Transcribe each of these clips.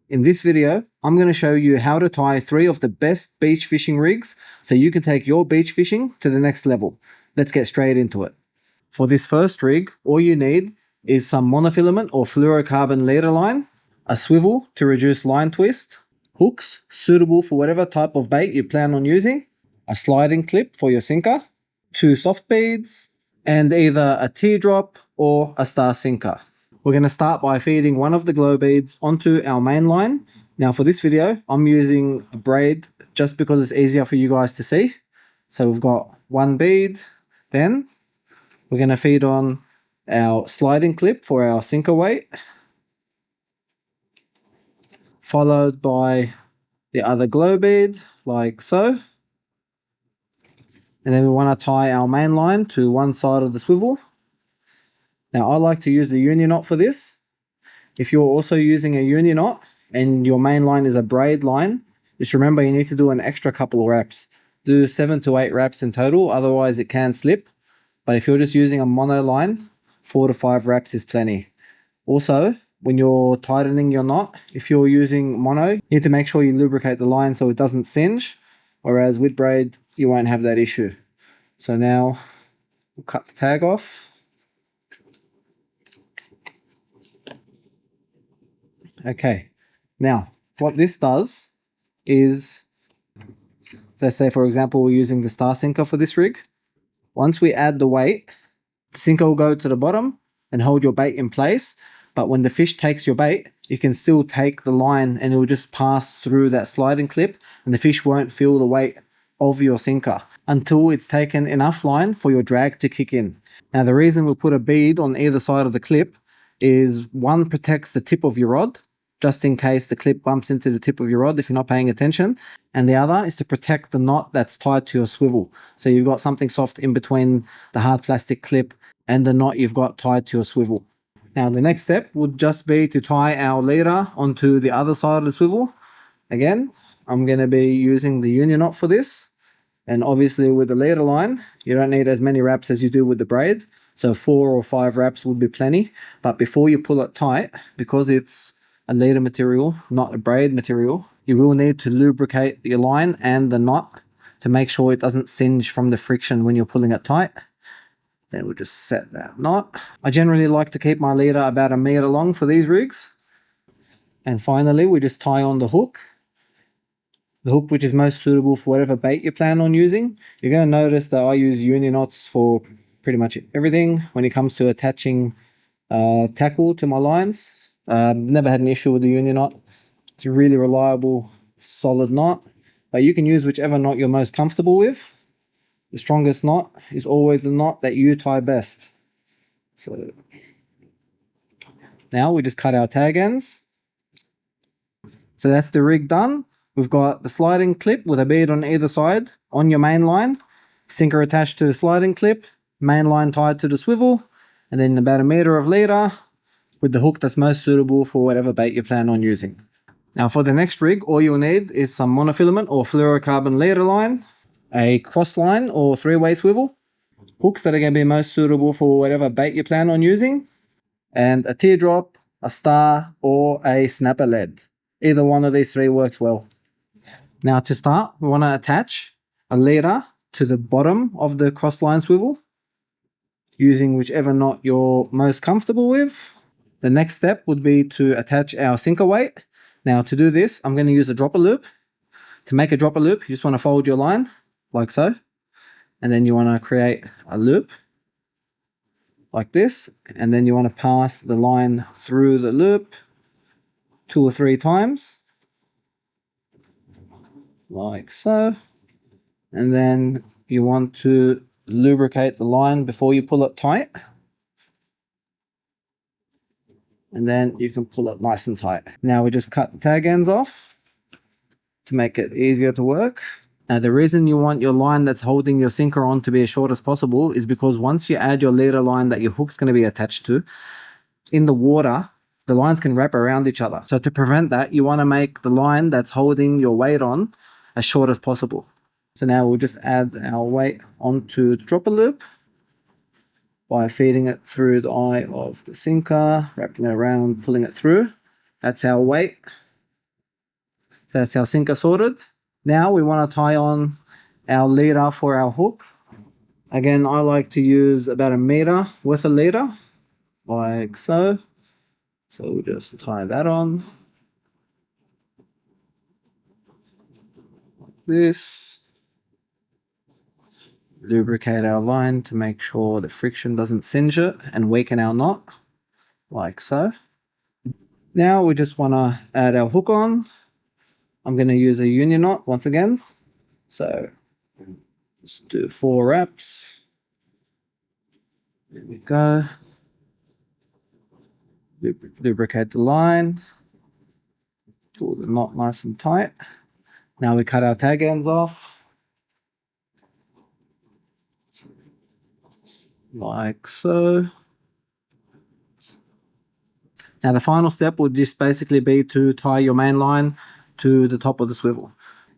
In this video, I'm going to show you how to tie 3 of the best beach fishing rigs so you can take your beach fishing to the next level. Let's get straight into it. For this first rig, all you need is some monofilament or fluorocarbon leader line, a swivel to reduce line twist, hooks suitable for whatever type of bait you plan on using, a sliding clip for your sinker, 2 soft beads, and either a teardrop or a star sinker. We're going to start by feeding one of the glow beads onto our main line. Now for this video, I'm using a braid just because it's easier for you guys to see. So we've got 1 bead, then we're going to feed on our sliding clip for our sinker weight, followed by the other glow bead like so. And then we want to tie our main line to one side of the swivel. Now I like to use the union knot for this. If you're also using a union knot and your main line is a braid line, just remember you need to do an extra couple of wraps. Do 7 to 8 wraps in total, otherwise it can slip. But if you're just using a mono line, 4 to 5 wraps is plenty. Also, when you're tightening your knot, if you're using mono, you need to make sure you lubricate the line so it doesn't singe, whereas with braid, you won't have that issue. So now we'll cut the tag off. Okay, now what this does is, let's say for example we're using the star sinker for this rig. Once we add the weight, the sinker will go to the bottom and hold your bait in place, but when the fish takes your bait, you can still take the line and it will just pass through that sliding clip and the fish won't feel the weight of your sinker until it's taken enough line for your drag to kick in. Now the reason we put a bead on either side of the clip is, one, protects the tip of your rod, just in case the clip bumps into the tip of your rod if you're not paying attention. And the other is to protect the knot that's tied to your swivel. So you've got something soft in between the hard plastic clip and the knot you've got tied to your swivel. Now the next step would just be to tie our leader onto the other side of the swivel. Again, I'm going to be using the union knot for this. And obviously with the leader line, you don't need as many wraps as you do with the braid. So 4 or 5 wraps would be plenty. But before you pull it tight, because it's a leader material, not a braid material, you will need to lubricate your line and the knot to make sure it doesn't singe from the friction when you're pulling it tight. Then we'll just set that knot. I generally like to keep my leader about 1 meter long for these rigs. And finally, we just tie on the hook. The hook which is most suitable for whatever bait you plan on using. You're going to notice that I use union knots for pretty much everything when it comes to attaching tackle to my lines. Never had an issue with the union knot. It's a really reliable, solid knot, but you can use whichever knot you're most comfortable with. The strongest knot is always the knot that you tie best. So now we just cut our tag ends. So that's the rig done. We've got the sliding clip with a bead on either side on your main line, sinker attached to the sliding clip, main line tied to the swivel, and then about 1 meter of leader with the hook that's most suitable for whatever bait you plan on using. Now for the next rig, all you'll need is some monofilament or fluorocarbon leader line, a cross line or 3-way swivel, hooks that are going to be most suitable for whatever bait you plan on using, and a teardrop, a star, or a snapper lead. Either one of these 3 works well. Now to start, we want to attach a leader to the bottom of the cross line swivel using whichever knot you're most comfortable with. The next step would be to attach our sinker weight. Now to do this, I'm going to use a dropper loop. To make a dropper loop, you just want to fold your line like so. And then you want to create a loop like this. And then you want to pass the line through the loop 2 or 3 times. Like so. And then you want to lubricate the line before you pull it tight. And then you can pull it nice and tight. Now we just cut the tag ends off to make it easier to work. Now the reason you want your line that's holding your sinker on to be as short as possible is because once you add your leader line that your hook's going to be attached to, in the water, the lines can wrap around each other. So to prevent that, you want to make the line that's holding your weight on as short as possible. So now we'll just add our weight onto the dropper loop by feeding it through the eye of the sinker, wrapping it around, pulling it through. That's our weight. So that's our sinker sorted. Now we want to tie on our leader for our hook. Again, I like to use about 1 meter with a leader, like so. So we'll just tie that on. Like this. Lubricate our line to make sure the friction doesn't singe it and weaken our knot, like so. Now we just want to add our hook on. I'm going to use a union knot once again. So just do 4 wraps. There we go. Lubricate the line. Pull the knot nice and tight. Now we cut our tag ends off. Like so. Now the final step would just basically be to tie your main line to the top of the swivel.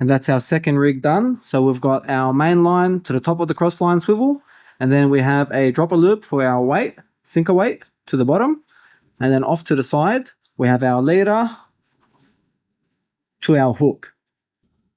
And that's our second rig done. So we've got our main line to the top of the cross line swivel, and then we have a dropper loop for our weight, sinker weight, to the bottom. And then off to the side, we have our leader to our hook.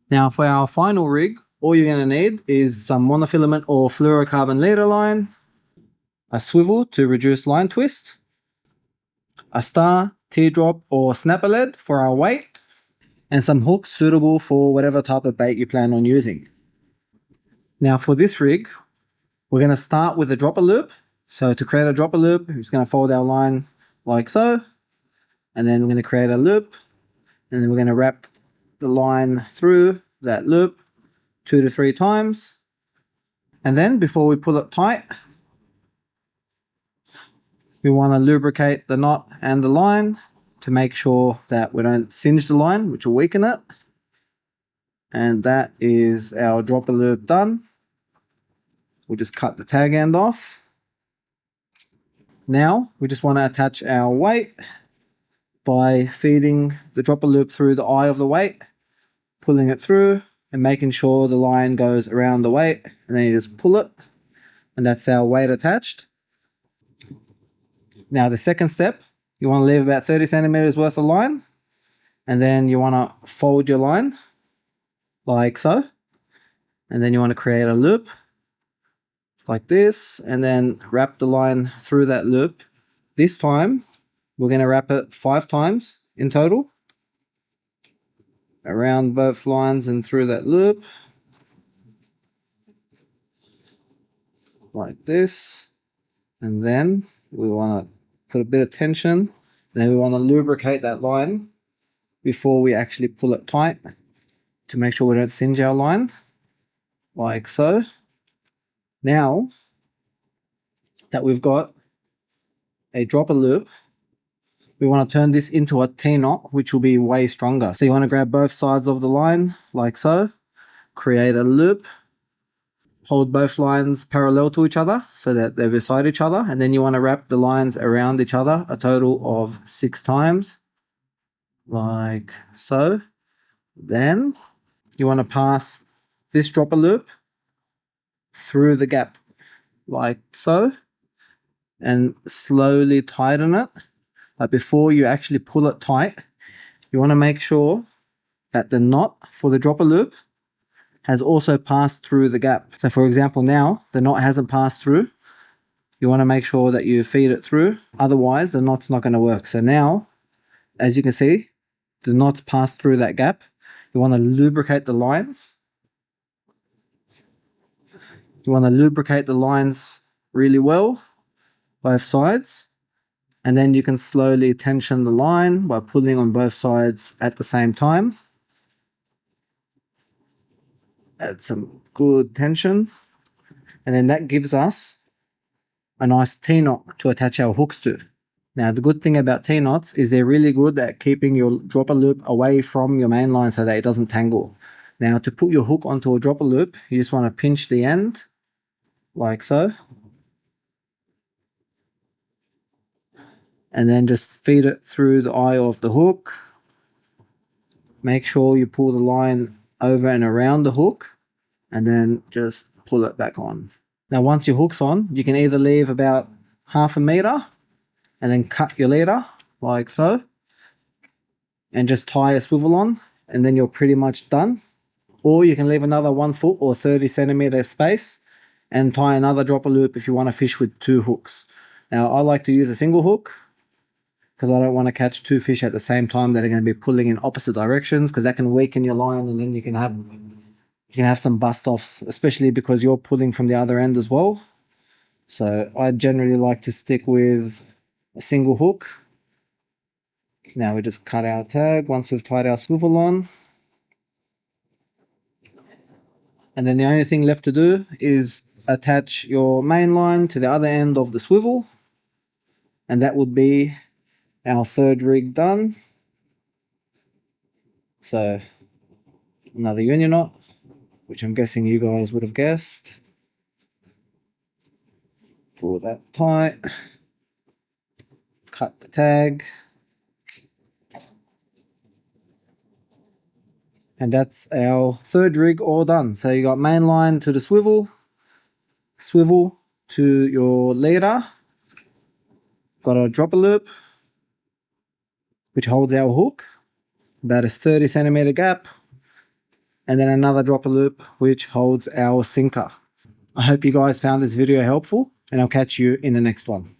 Now for our final rig, all you're going to need is some monofilament or fluorocarbon leader line, a swivel to reduce line twist, a star, teardrop or snapper lead for our weight, and some hooks suitable for whatever type of bait you plan on using. Now for this rig, we're going to start with a dropper loop. So to create a dropper loop, we're just going to fold our line like so, and then we're going to create a loop, and then we're going to wrap the line through that loop 2 to 3 times. And then before we pull it tight, we want to lubricate the knot and the line to make sure that we don't singe the line, which will weaken it. And that is our dropper loop done. We'll just cut the tag end off. Now we just want to attach our weight by feeding the dropper loop through the eye of the weight, pulling it through and making sure the line goes around the weight, and then you just pull it, and that's our weight attached. Now the second step, you want to leave about 30 centimeters worth of line, and then you want to fold your line like so, and then you want to create a loop like this, and then wrap the line through that loop. This time we're going to wrap it 5 times in total, around both lines and through that loop like this. And then we want to put a bit of tension, then we want to lubricate that line before we actually pull it tight to make sure we don't singe our line, like so. Now that we've got a dropper loop, we want to turn this into a T-knot, which will be way stronger. So you want to grab both sides of the line like so, create a loop, hold both lines parallel to each other so that they're beside each other, and then you want to wrap the lines around each other a total of 6 times, like so. Then you want to pass this dropper loop through the gap like so, and slowly tighten it. But before you actually pull it tight, you want to make sure that the knot for the dropper loop has also passed through the gap. So for example, now the knot hasn't passed through. You want to make sure that you feed it through, otherwise the knot's not going to work. So now, as you can see, the knot's passed through that gap. You want to lubricate the lines. You want to lubricate the lines really well, both sides. And then you can slowly tension the line by pulling on both sides at the same time. Add some good tension. And then that gives us a nice T-knot to attach our hooks to. Now the good thing about T-knots is they're really good at keeping your dropper loop away from your main line so that it doesn't tangle. Now to put your hook onto a dropper loop, you just want to pinch the end like so. And then just feed it through the eye of the hook. Make sure you pull the line over and around the hook, and then just pull it back on. Now once your hook's on, you can either leave about 1/2 meter and then cut your leader like so, and just tie a swivel on. and then you're pretty much done. Or you can leave another 1 foot or 30 centimeter space and tie another dropper loop if you want to fish with 2 hooks. Now I like to use a single hook because I don't want to catch 2 fish at the same time that are going to be pulling in opposite directions, because that can weaken your line and then you can have some bust offs, especially because you're pulling from the other end as well. So I generally like to stick with a single hook. Now we just cut our tag once we've tied our swivel on. And then the only thing left to do is attach your main line to the other end of the swivel. And that would be our third rig done. So another union knot, which I'm guessing you guys would have guessed. Pull that tight. Cut the tag. And that's our third rig all done. So you got main line to the swivel, swivel to your leader, got a dropper loop, which holds our hook, about a 30 centimeter gap, and then another dropper loop, which holds our sinker. I hope you guys found this video helpful, and I'll catch you in the next one.